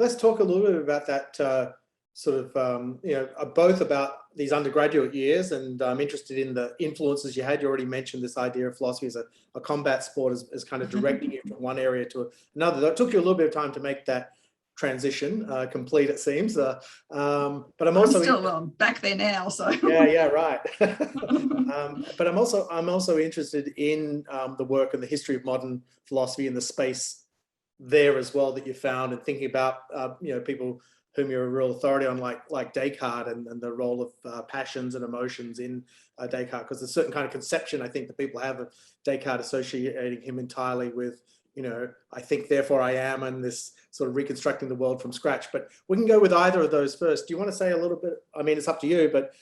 let's talk a little bit about that both about these undergraduate years, and I'm interested in the influences you had. You already mentioned this idea of philosophy as a combat sport, as kind of directing you from one area to another. That took you a little bit of time to make that transition complete, it seems. But I'm also still back there now, so yeah, right. But I'm also interested in the work and the history of modern philosophy and the space there as well that you found, and thinking about people whom you're a real authority on, like Descartes, and the role of passions and emotions in Descartes, because there's a certain kind of conception I think that people have of Descartes, associating him entirely with, I think therefore I am, and this sort of reconstructing the world from scratch. But we can go with either of those first. Do you want to say a little bit, I mean, it's up to you, but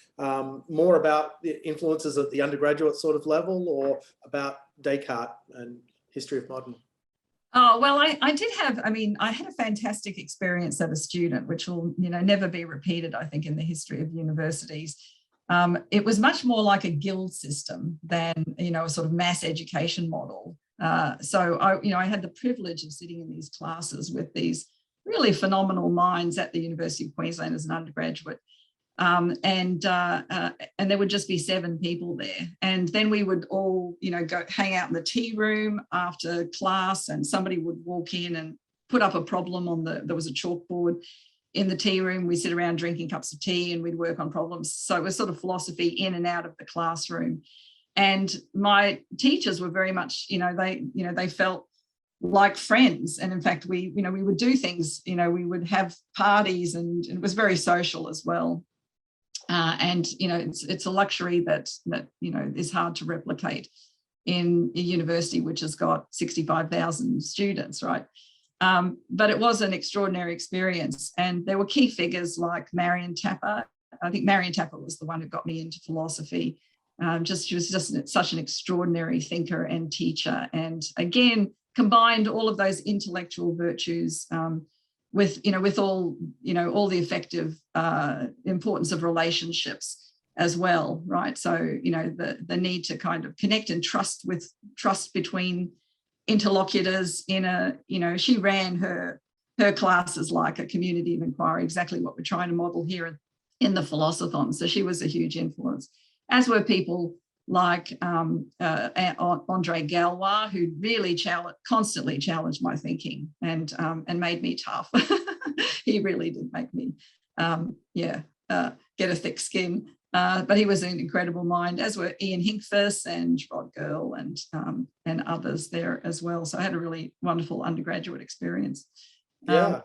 more about the influences at the undergraduate sort of level, or about Descartes and history of modern? Oh, well, I did have, I had a fantastic experience as a student, which will, never be repeated, I think, in the history of universities. It was much more like a guild system than, a sort of mass education model. So I had the privilege of sitting in these classes with these really phenomenal minds at the University of Queensland as an undergraduate. And there would just be 7 people there, and then we would all go hang out in the tea room after class, and somebody would walk in and put up a problem on there was a chalkboard in the tea room. We sit around drinking cups of tea and we'd work on problems. So it was sort of philosophy in and out of the classroom. And my teachers were very much, they felt like friends. And in fact, we would do things, we would have parties, and it was very social as well. And it's a luxury that is hard to replicate in a university which has got 65,000 students, right? But it was an extraordinary experience, and there were key figures like Marion Tapper. I think Marion Tapper was the one who got me into philosophy. She was just such an extraordinary thinker and teacher, and again combined all of those intellectual virtues with all the effective importance of relationships as well, right? So the need to kind of connect and trust between interlocutors in she ran her classes like a community of inquiry, exactly what we're trying to model here in the Philosothon. So she was a huge influence, as were people like Andre Galois, who really constantly challenged my thinking and made me tough. He really did make me, get a thick skin. But he was an incredible mind, as were Ian Hinkfuss and Rod Girl and others there as well. So I had a really wonderful undergraduate experience. So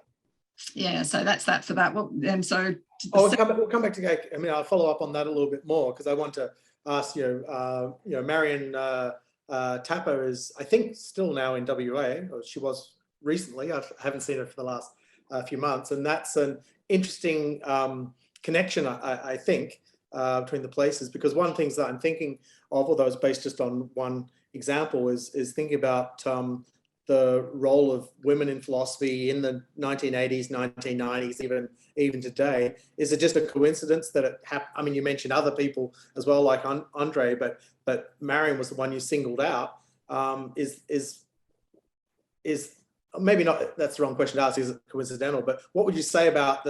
that's that for that. Well, and so we'll come back to Gay. I'll follow up on that a little bit more, because I want to ask Marion Tapper is, I think, still now in WA, or she was recently. I haven't seen her for the last few months, and that's an interesting connection, I think, between the places, because one of the things that I'm thinking of, although it's based just on one example, is thinking about the role of women in philosophy in the 1980s, 1990s, even today. Is it just a coincidence that it happened? You mentioned other people as well, like Andre, but Marion was the one you singled out. Is maybe not, that's the wrong question to ask, is it coincidental? But what would you say about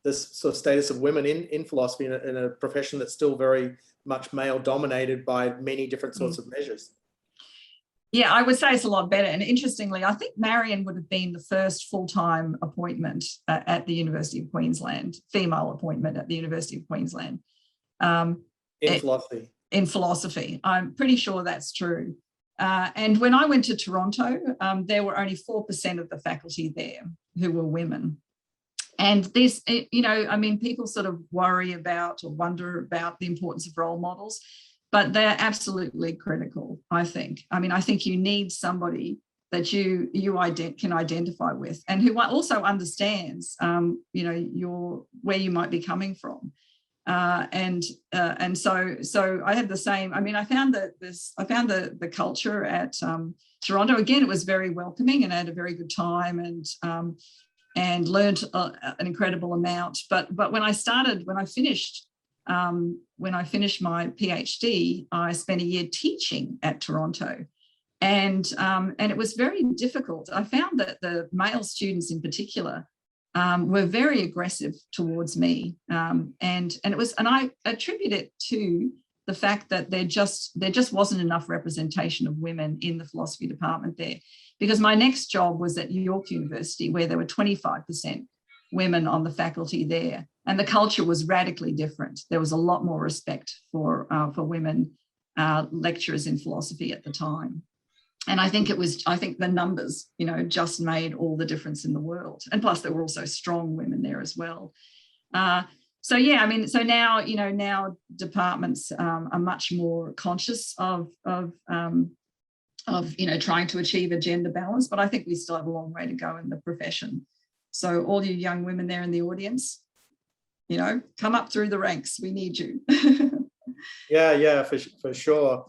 this sort of status of women in philosophy in a profession that's still very much male dominated by many different sorts of measures? Yeah, I would say it's a lot better. And interestingly, I think Marion would have been the first full-time appointment at the University of Queensland, female appointment at the University of Queensland. In philosophy? In philosophy. I'm pretty sure that's true. And when I went to Toronto, there were only 4% of the faculty there who were women. And this, people sort of worry about or wonder about the importance of role models, but they're absolutely critical, I think. I think you need somebody that you can identify with, and who also understands, where you might be coming from. And so I had the same. I found the culture at Toronto, again, it was very welcoming, and I had a very good time, and learned an incredible amount. But when I finished my PhD, I spent a year teaching at Toronto, and it was very difficult. I found that the male students in particular were very aggressive towards me. And I attribute it to the fact that there just wasn't enough representation of women in the philosophy department there. Because my next job was at York University, where there were 25% women on the faculty there. And the culture was radically different. There was a lot more respect for women lecturers in philosophy at the time. And I think the numbers, just made all the difference in the world. And plus there were also strong women there as well. So now, now departments are much more conscious of trying to achieve a gender balance, but I think we still have a long way to go in the profession. So all you young women there in the audience, come up through the ranks. We need you. Yeah, for sure.